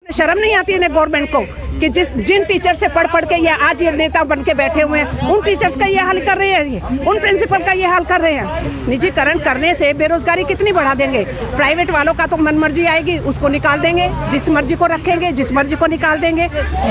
शर्म नहीं आती है गवर्नमेंट को कि जिन टीचर से पढ़ के ये आज ये नेता बन के बैठे हुए हैं, उन टीचर्स का ये हाल कर रहे हैं, उन प्रिंसिपल का ये हाल कर रहे हैं। निजीकरण करने से बेरोजगारी कितनी बढ़ा देंगे। प्राइवेट वालों का तो मनमर्जी आएगी, उसको निकाल देंगे, जिस मर्जी को रखेंगे, जिस मर्जी को निकाल देंगे।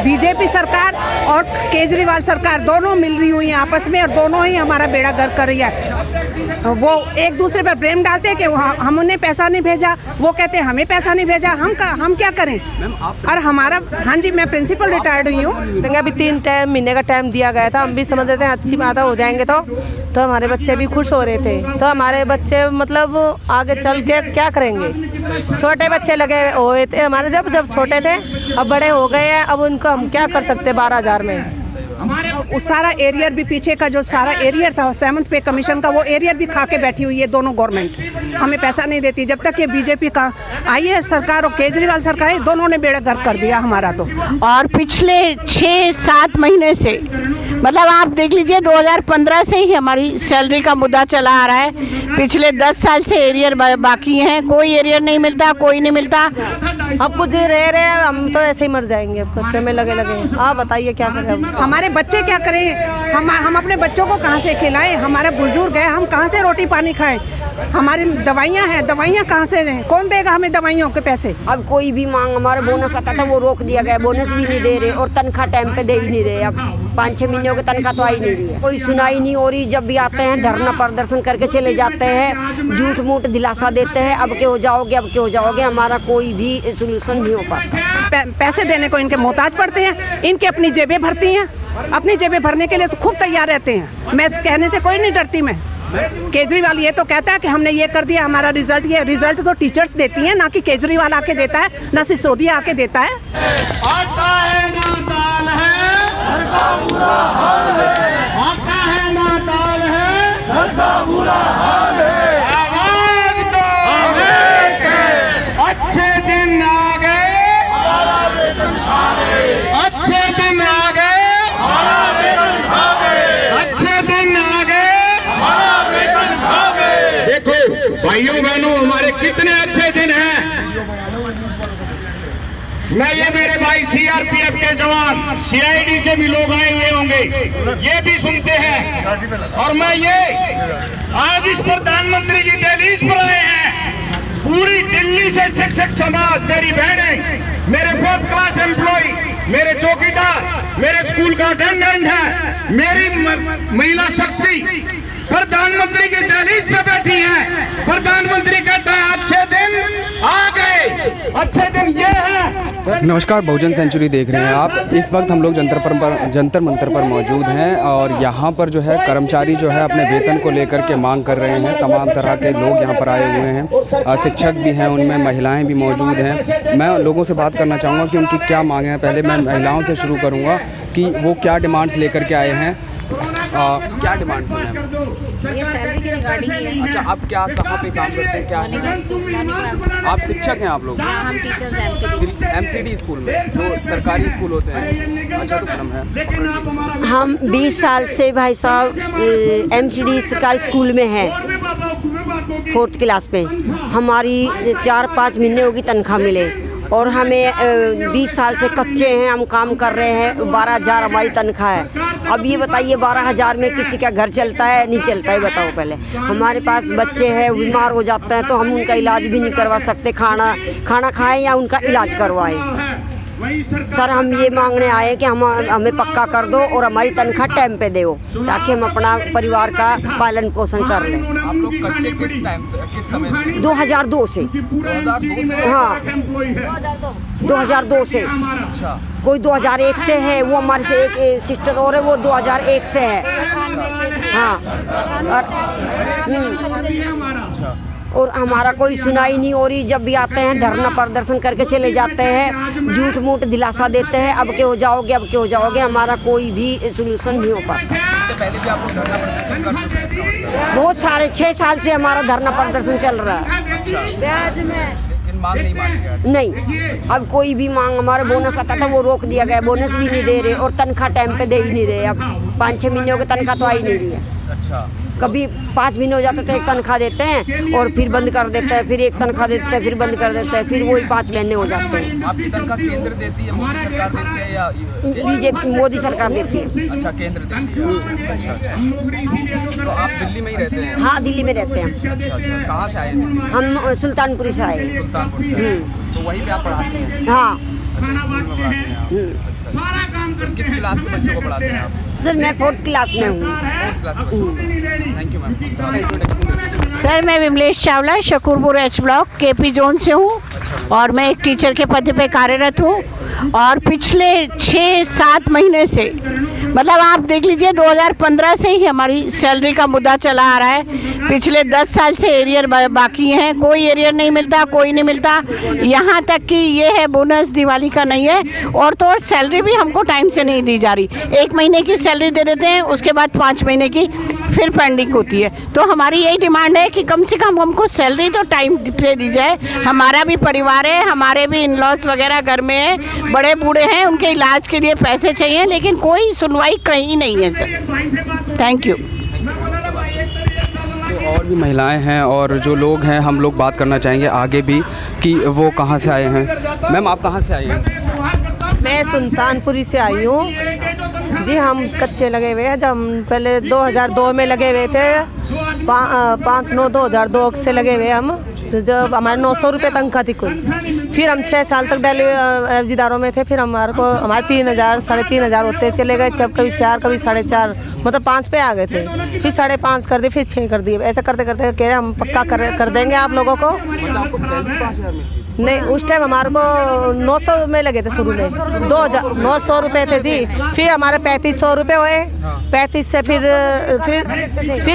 बीजेपी सरकार और केजरीवाल सरकार दोनों मिल रही हुई हैं आपस में, और दोनों ही हमारा बेड़ा गर्क कर रही है। वो एक दूसरे पर ब्लेम डालते हैं कि हमने पैसा नहीं भेजा, वो कहते हैं हमें पैसा नहीं भेजा, हम क्या करें। और हमारा, हाँ जी, मैं प्रिंसिपल रिटायर्ड हुई हूँ। अभी 3 महीने का टाइम दिया गया था, हम भी समझ रहे थे अच्छी बात हो जाएंगे तो हमारे बच्चे भी खुश हो रहे थे। तो हमारे बच्चे मतलब आगे चल के क्या करेंगे। छोटे बच्चे लगे हुए थे हमारे, जब छोटे थे, अब बड़े हो गए हैं, अब उनको हम क्या कर सकते 12,000 में। उस सारा एरियर भी, पीछे का जो सारा एरियर था 7th पे कमीशन का, वो एरियर भी खा के बैठी हुई है दोनों गवर्नमेंट। हमें पैसा नहीं देती। जब तक ये बीजेपी का आई है सरकार और केजरीवाल सरकार है, दोनों ने बेड़ा गर्क कर दिया हमारा। तो और पिछले 6-7 महीने से, मतलब आप देख लीजिए 2015 से ही हमारी सैलरी का मुद्दा चला आ रहा है। पिछले 10 साल से एरियर बाकी हैं, कोई एरियर नहीं मिलता, कोई नहीं मिलता। अब कुछ रह रहे हैं, हम तो ऐसे ही मर जाएंगे अब बच्चे में लगे। आप बताइए क्या करें। हमारे बच्चे क्या करें। हम अपने बच्चों को कहाँ से खिलाएं। हमारे बुजुर्ग हैं, हम कहाँ से रोटी पानी खाएं। हमारी दवाइयाँ हैं, दवाइयाँ कहाँ से दें, कौन देगा हमें दवाइयों के पैसे। अब कोई भी मांग, हमारा बोनस आता था वो रोक दिया गया, बोनस भी नहीं दे रहे, और तनख्वाह टाइम पे दे ही नहीं रहे। अब 5-6 महीनों की तनख्वाह तो आई नहीं रही है, कोई सुनाई नहीं हो रही। जब भी आते हैं धरना प्रदर्शन करके चले जाते हैं, झूठ मूठ दिलासा देते हैं, अब के हो जाओगे, अब के हो जाओगे। हमारा कोई भी सोल्यूशन नहीं हो पाता। पैसे देने को इनके मोहताज पड़ते हैं, इनके अपनी जेबें भरती हैं। अपनी जेबें भरने के लिए तो खूब तैयार रहते हैं। मैं कहने से कोई नहीं डरती। मैं केजरीवाल ये तो कहता है कि हमने ये कर दिया, हमारा रिजल्ट ये। रिजल्ट तो टीचर्स देती हैं, ना कि केजरीवाल आके देता है, ना सिसोदिया आके देता है। आटा है ना दाल है, घर का बुरा हाल है। आटा है ना दाल है, घर का बुरा हाल है। आवाज दो, अच्छे दिन आ गए, हमारा वेतन खा गए। अच्छे दिन आ गए, हमारा वेतन खा गए। अच्छे दिन आ गए, हमारा वेतन खा गए। देखो भाइयों बहनों, हमारे कितने अच्छे दिन हैं। मैं ये मेरे भाई सीआरपीएफ के जवान, सीआईडी से भी लोग आए हुए होंगे, ये भी सुनते हैं। और मैं ये आज इस प्रधानमंत्री की दहलीज पर आए हैं। पूरी दिल्ली से शिक्षक समाज, मेरी बहनें, मेरे 4th क्लास एम्प्लॉय, मेरे चौकीदार, मेरे स्कूल का अटेंडेंट है, मेरी महिला शक्ति प्रधानमंत्री की दहलीज पे बैठी है। प्रधानमंत्री कहता है अच्छे दिन आ गए, अच्छे दिन ये है। नमस्कार, बहुजन सेंचुरी देख रहे हैं आप। इस वक्त हम लोग जंतर मंतर पर मौजूद हैं, और यहाँ पर जो है कर्मचारी जो है अपने वेतन को लेकर के मांग कर रहे हैं। तमाम तरह के लोग यहाँ पर आए हुए हैं, शिक्षक भी हैं, उनमें महिलाएं भी मौजूद हैं। मैं लोगों से बात करना चाहूँगा कि उनकी क्या मांगे हैं। पहले मैं महिलाओं से शुरू करूँगा कि वो क्या डिमांड्स लेकर के आए हैं। क्या डिमांड है? ये सैलरी की रिगार्डिंग है। अच्छा, आप क्या कहाँ पे काम करते हैं? क्या आप शिक्षक हैं आप लोग? हम टीचर्स एमसीडी स्कूल में, जो सरकारी स्कूल होते हैं। अच्छा, तो मैडम है, हम 20 साल से भाई साहब एमसीडी सरकारी स्कूल में हैं, 4th क्लास पे। हमारी 4-5 महीने होगी तनख्वाह मिले, और हमें 20 साल से कच्चे हैं, हम काम कर रहे हैं। 12,000 हमारी तनख्वाह है। अब ये बताइए 12,000 में किसी का घर चलता है? नहीं चलता है, बताओ पहले। हमारे पास बच्चे हैं, बीमार हो जाते हैं तो हम उनका इलाज भी नहीं करवा सकते। खाना खाएं या उनका इलाज करवाएं। सर, हम ये मांगने आए कि हमें पक्का कर दो और हमारी तनख्वाह टाइम पे दो, ताकि हम अपना परिवार का पालन पोषण कर लें। आप लोग कच्चे किस समय से? 2002 से। 2002 से? हाँ, 2002 से। अच्छा। कोई 2001 से है, वो हमारे से एक सिस्टर और है, वो 2001 से है। हाँ, और हमारा कोई सुनाई नहीं हो रही। जब भी आते हैं धरना प्रदर्शन करके चले जाते हैं, झूठ मूठ दिलासा देते हैं, अब के हो जाओगे, अब के हो जाओगे। हमारा कोई भी सोल्यूशन नहीं हो पाता। पहले भी आप लोग धरना प्रदर्शन करते थे? बहुत सारे 6 साल से हमारा धरना प्रदर्शन चल रहा है। ब्याज में मांग नहीं मानी? नहीं, अब कोई भी मांग, हमारा बोनस आता था वो रोक दिया गया, बोनस भी नहीं दे रहे, और तनख्वाह टाइम पे दे ही नहीं रहे। अब 5-6 महीनों की तनख्वाह तो आई नहीं रही है। अच्छा, कभी 5 महीने हो जाते तो एक तनख्वाह देते हैं और फिर बंद कर देते हैं, फिर एक तनख्वाह देते हैं, फिर बंद कर देते हैं, फिर वही 5 महीने हो जाते हैं। आपकी तनख्वाह केंद्र देती है, मोदी सरकार देती है या बीजेपी मोदी सरकार देती है। अच्छा, केंद्र देती है। अच्छा। तो आप दिल्ली में ही रहते हैं? हाँ, दिल्ली में रहते हैं। अच्छा, कहाँ से आए थे? हम सुल्तानपुरी से आए। सुल्तानपुर से। तो वहीं पे आप पढ़ाते हैं? हाँ। किस क्लास के बच्चों को पढ़ाते हैं आप? सर मैं 4th क्लास में हूँ। Thank you ma'am. सर मैं Vimlesh Chawla Shakurpur H block KP zone से हूँ और मैं एक टीचर के पद पे कार्यरत हूँ और पिछले 6-7 महीने से मतलब आप देख लीजिए 2015 से ही हमारी सैलरी का मुद्दा चला आ रहा है। पिछले 10 साल से एरियर बाकी हैं, कोई एरियर नहीं मिलता, कोई नहीं मिलता। यहाँ तक कि ये है बोनस दिवाली का नहीं है और तो और सैलरी भी हमको टाइम से नहीं दी जा रही। 1 महीने की सैलरी दे देते हैं, उसके बाद 5 महीने की फिर पेंडिंग होती है। तो हमारी यही डिमांड है कि कम से कम हमको सैलरी तो टाइम से दी जाए। हमारा भी परिवार है, हमारे भी इन लॉज वगैरह घर में है, बड़े बूढ़े हैं, उनके इलाज के लिए पैसे चाहिए, लेकिन कोई सुनवाई कहीं नहीं है सर। Thank you. और भी महिलाएं हैं और जो लोग हैं, हम लोग बात करना चाहेंगे आगे भी कि वो कहाँ से आए हैं। मैम आप कहाँ से आई हैं? मैं सुल्तानपुरी से आई हूँ जी। हम कच्चे लगे हुए हैं, जब हम पहले 2002 में लगे हुए थे, 5/9/2002 से लगे हुए हम। जब हमारे 900 रुपये तनख्वाह थी कुल। फिर हम 6 साल तक डेली एफजीदारों में थे। फिर हमारे 3,000 3,500 होते चले गए, जब कभी 4 कभी 4.5 मतलब 5 पे आ गए थे। फिर 5.5 कर दिए, फिर 6 कर दिए। ऐसा करते करते कह रहे हम पक्का कर देंगे आप लोगों को। नहीं, उस टाइम हमारे को 900 में लगे थे शुरू में, 900 रुपये थे जी। फिर हमारे 3500 रुपये हुए, 35 से फिर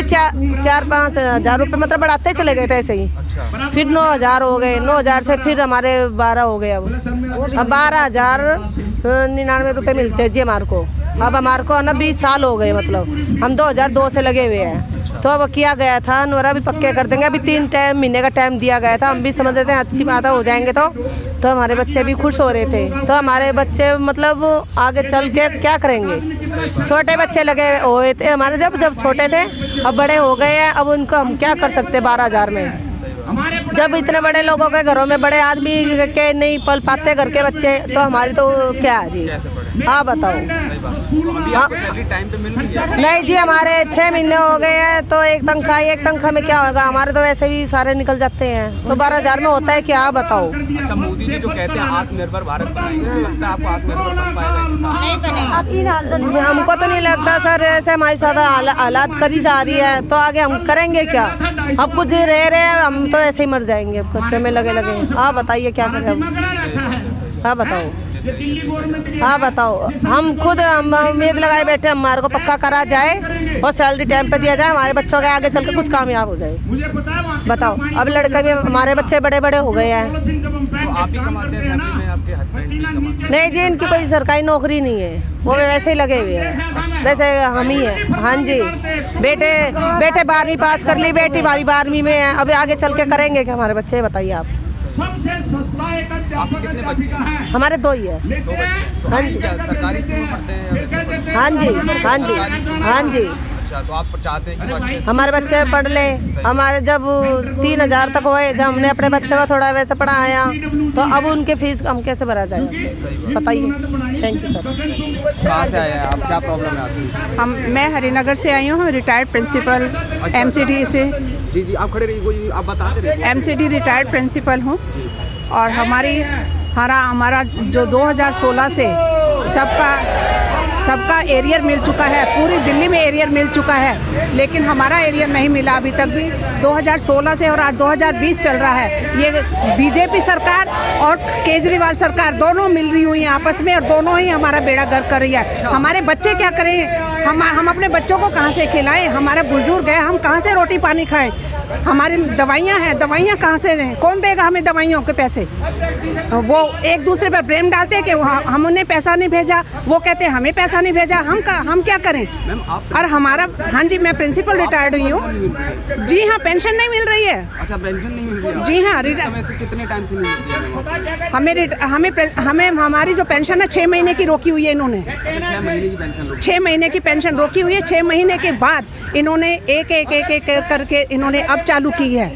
4-5 हज़ार रुपये मतलब बढ़ाते चले गए थे ऐसे ही। फिर 9,000 हो गए, 9,000 से फिर हमारे 12 हो गए। अब 12,099 रुपये मिलते हैं जी हमारे को। अब हमारे को ना 20 साल हो गए, मतलब हम 2002 से लगे हुए हैं। तो अब किया गया था नोरा भी पक्के कर देंगे। अभी 3 महीने का टाइम दिया गया था। हम भी समझ रहे थे अच्छी बात हो जाएंगे तो हमारे बच्चे भी खुश हो रहे थे। तो हमारे बच्चे मतलब आगे चल के क्या करेंगे। छोटे बच्चे लगे हुए थे हमारे, जब छोटे थे, अब बड़े हो गए हैं। अब उनको हम क्या कर सकते 12,000 में। जब इतने बड़े लोगों के घरों में बड़े आदमी के नहीं पल पाते घर के बच्चे, तो हमारी तो क्या है जी। हाँ बताओ। नहीं जी, हमारे 6 महीने हो गए हैं। तो एक तनख्वाह में क्या होगा। हमारे तो वैसे भी सारे निकल जाते हैं। तो 12,000 में होता है क्या, बताओ। अच्छा, मोदी जी जो कहते हैं आत्मनिर्भर भारत बनाएंगे, लगता है आपको आत्मनिर्भर बन पाएगा? हमको तो नहीं लगता सर। ऐसे हमारे साथ हालात करी जा रही है, तो आगे हम करेंगे क्या। अब कुछ रह रहे हैं, हम तो ऐसे ही मर जाएंगे कच्चे में लगे। हाँ बताइए क्या करें हम। हाँ बताओ। हम खुद उम्मीद लगाए बैठे, हमारे को पक्का करा जाए और सैलरी टाइम पे दिया जाए, हमारे बच्चों के आगे चल के कुछ कामयाब हो जाए। बताओ। अब लड़के भी, हमारे बच्चे बड़े बड़े हो गए हैं। तो आप ही कमाते हैं फैमिली में, आपके हस्बैंड भी कमाते हैं? नहीं जी, इनकी कोई सरकारी नौकरी नहीं है, वो वैसे ही लगे हुए हैं। वैसे हम ही हैं। हाँ जी, बेटे 12वीं पास कर ली, बेटी 12वीं में है। अब आगे चल के करेंगे क्या हमारे बच्चे, बताइए आप। आपके कितने बच्चे हैं? हमारे 2 ही है। 2 बच्चे। हाँ जी। सरकारी स्कूल में पढ़ते हैं? हाँ जी। अच्छा, तो आप चाहते हैं कि बच्चे हमारे बच्चे पढ़ ले। हमारे जब 3,000 तक हुए, जब हमने अपने बच्चे को थोड़ा वैसे पढ़ाया, तो अब उनके फीस हम कैसे भरा जाए, बताइए। Thank you sir. कहाँ से आए हैं आप, क्या प्रॉब्लम है आपकी? मैं हरिनगर से आई हूँ, रिटायर्ड प्रिंसिपल MCD से। जी, आप खड़े रहिए, आप बताते रहिए। MCD रिटायर्ड प्रिंसिपल हूँ और हमारा जो 2016 से सबका एरियर मिल चुका है। पूरी दिल्ली में एरियर मिल चुका है, लेकिन हमारा एरियर नहीं मिला अभी तक भी। 2016 से और आज 2020 चल रहा है। ये बीजेपी सरकार और केजरीवाल सरकार दोनों मिल रही हुई हैं आपस में, और दोनों ही हमारा बेड़ा गर्क कर रही है। हमारे बच्चे क्या करें, हम अपने बच्चों को कहाँ से खिलाएं। हमारे बुजुर्ग हैं, हम कहाँ से रोटी पानी खाएं। हमारी दवाइयाँ हैं, दवाइयाँ कहाँ से दें? कौन देगा हमें दवाइयों के पैसे? वो एक दूसरे पर ब्लेम डालते हैं कि हम उन्हें पैसा नहीं भेजा, वो कहते हैं हमें पैसा नहीं भेजा। हम क्या करें? और हमारा, हाँ जी, मैं प्रिंसिपल रिटायर्ड हुई हूँ। जी हाँ, पेंशन नहीं मिल रही है। अच्छा, पेंशन नहीं मिल रही है? जी हाँ। कितने टाइम से नहीं मिल रही है? हमें हमारी जो पेंशन है 6 महीने की रोकी हुई है इन्होंने। 6 महीने की पेंशन? 6 महीने की पेंशन रोकी हुई है। 6 महीने के बाद इन्होंने एक करके इन्होंने अब चालू की है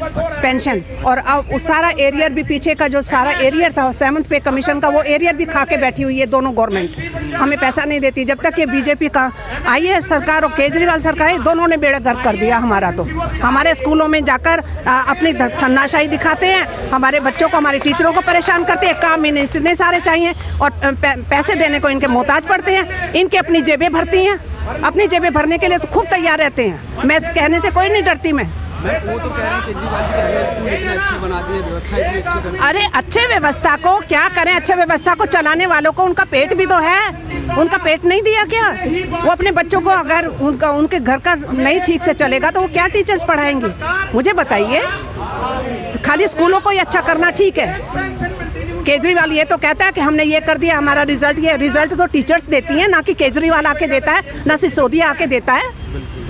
पेंशन। और अब उस सारा एरियर भी, पीछे का जो सारा एरियर था 7th पे कमीशन का, वो एरियर भी खा के बैठी हुई है दोनों गवर्नमेंट। हमें पैसा नहीं देती। जब तक ये बीजेपी का आई है सरकार और केजरीवाल सरकार है, दोनों ने बेड़ा गर्क कर दिया हमारा। तो हमारे स्कूलों में जाकर अपनी धन्नाशाही दिखाते हैं, हमारे बच्चों को, हमारे टीचरों को परेशान करते हैं। काम इतने सारे चाहिए और पैसे देने को इनके मोहताज पड़ते हैं। इनके अपनी जेबें भरती हैं, अपनी जेबें भरने के लिए तो खूब तैयार रहते हैं। मैं कहने से कोई नहीं डरती। मैं वो तो कह रहे हैं केजरीवाल जी के स्कूल इतने अच्छे बना दिए, व्यवस्था इतनी अच्छी कर दी। अरे अच्छे व्यवस्था को क्या करें? अच्छे व्यवस्था को चलाने वालों को उनका पेट भी तो है। उनका पेट नहीं दिया क्या? वो अपने बच्चों को, अगर उनके घर का नहीं ठीक से चलेगा तो वो क्या टीचर्स पढ़ाएंगे? मुझे बताइए। खाली स्कूलों को ही अच्छा करना ठीक है। केजरीवाल ये तो कहता है कि हमने ये कर दिया, हमारा रिजल्ट ये। रिजल्ट तो टीचर्स देती हैं, ना कि केजरीवाल आके देता है, ना सिसोदिया आके देता है।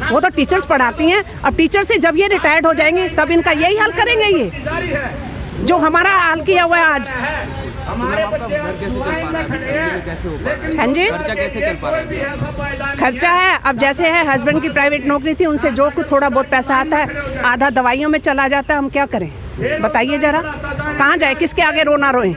वो तो टीचर्स पढ़ाती हैं। अब टीचर से जब ये रिटायर्ड हो जाएंगे तब इनका यही हाल करेंगे, ये जो हमारा हाल किया हुआ है आज। हाँ जी, खर्चा कैसे चल पा रहा है? खर्चा है, अब जैसे है, हस्बैंड की प्राइवेट नौकरी थी, उनसे जो कुछ थोड़ा बहुत पैसा आता है आधा दवाइयों में चला जाता है। हम क्या करें बताइए जरा? कहाँ जाए, किसके आगे रोना रोए?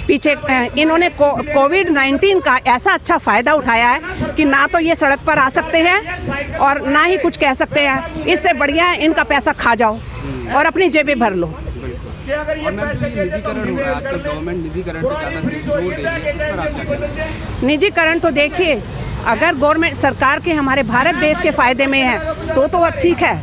पीछे इन्होंने कोविड-19 का ऐसा अच्छा फ़ायदा उठाया है कि ना तो ये सड़क पर आ सकते हैं और ना ही कुछ कह सकते हैं। इससे बढ़िया है इनका पैसा खा जाओ और अपनी जेबें भर लो। और मैम, निजीकरण हो रहा है आजकल, गवर्नमेंट निजीकरण पे ज़्यादा जोर दे रही है, पर आप क्या कहते हैं? निजीकरण तो देखिए, अगर गवर्नमेंट सरकार के हमारे भारत देश के फ़ायदे में है तो ठीक है,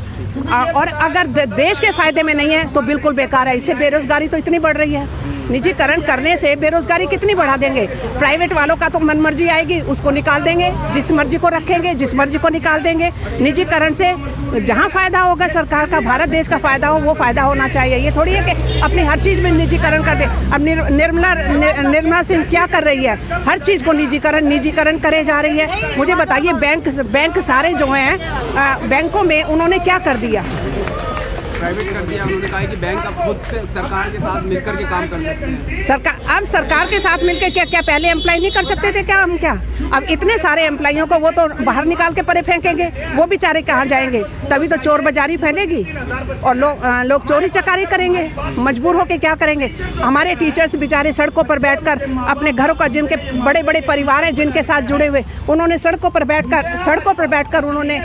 और अगर देश के फ़ायदे में नहीं है तो बिल्कुल बेकार है। इससे बेरोज़गारी तो इतनी बढ़ रही है। निजीकरण करने से बेरोज़गारी कितनी बढ़ा देंगे? प्राइवेट वालों का तो मनमर्जी आएगी, उसको निकाल देंगे, जिस मर्जी को रखेंगे, जिस मर्जी को निकाल देंगे। निजीकरण से जहाँ फ़ायदा होगा सरकार का, भारत देश का फ़ायदा हो, वो फ़ायदा होना चाहिए। ये थोड़ी है कि अपनी हर चीज़ में निजीकरण कर दे। अब निर्मला सिंह क्या कर रही है? हर चीज़ को निजीकरण करे जा रही है। मुझे बताइए, बैंक सारे जो हैं बैंकों में उन्होंने क्या कर दिया? प्राइवेट कर दिया। उन्होंने कहा कि बैंक अब खुद से सरकार के साथ मिलकर के काम कर सकते हैं। अब सरकार के साथ मिलकर क्या पहले एम्प्लॉय नहीं कर सकते थे क्या? हम क्या अब इतने सारे एम्प्लॉयों को वो तो बाहर निकाल के परे फेंकेंगे, वो बेचारे कहाँ जाएंगे? तभी तो चोर बाजारी फैलेगी और लोग चोरी चकारी करेंगे। मजबूर होकर क्या करेंगे? हमारे टीचर्स बेचारे सड़कों पर बैठकर अपने घरों का, जिनके बड़े बड़े परिवार हैं जिनके साथ जुड़े हुए, उन्होंने सड़कों पर बैठकर उन्होंने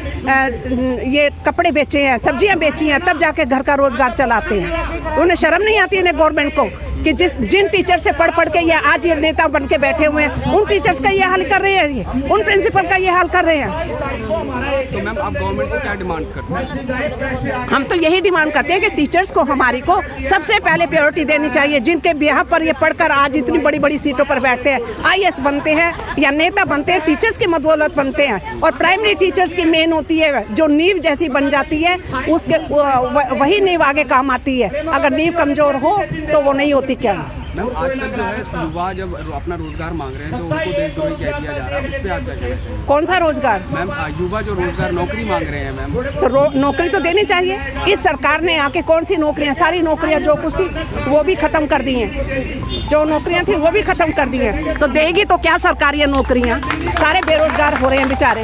ये कपड़े बेचे हैं, सब्जियां बेची हैं, तब जाके घर का रोजगार चलाते हैं। उन्हें शर्म नहीं आती इन्हें गवर्नमेंट को कि जिन टीचर से पढ़ के ये आज ये नेता बन के बैठे हुए हैं, उन टीचर्स का ये हाल कर रहे हैं, ये उन प्रिंसिपल का ये हाल कर रहे हैं। तो मैम, आप गवर्नमेंट को क्या डिमांड करते हैं? हम तो यही डिमांड करते हैं कि टीचर्स को हमारी को सबसे पहले प्रायोरिटी देनी चाहिए। जिनके बिहार पर ये पढ़कर आज इतनी बड़ी बड़ी सीटों पर बैठते हैं, IAS बनते हैं या नेता बनते हैं, टीचर्स की बदौलत बनते हैं। और प्राइमरी टीचर्स की मेन होती है, जो नींव जैसी बन जाती है, उसके वही नींव आगे काम आती है। अगर नींव कमजोर हो तो वो नहीं होती। क्या मैम, आजकल जो है युवा जब अपना रोजगार मांग रहे हैं तो उनको देशद्रोही कह दिया जा रहा है, उस पर आप क्या कहना चाहिए? कौन सा रोजगार? मैम, युवा जो रोजगार नौकरी मांग रहे हैं मैम, तो नौकरी तो देनी चाहिए। इस सरकार ने आके कौन सी नौकरियां, सारी नौकरियां जो कुछ थी वो भी खत्म कर दी हैं। जो नौकरियां थी वो भी खत्म कर दी हैं। तो देगी तो क्या सरकार ये नौकरियां? सारे बेरोजगार हो रहे हैं बेचारे।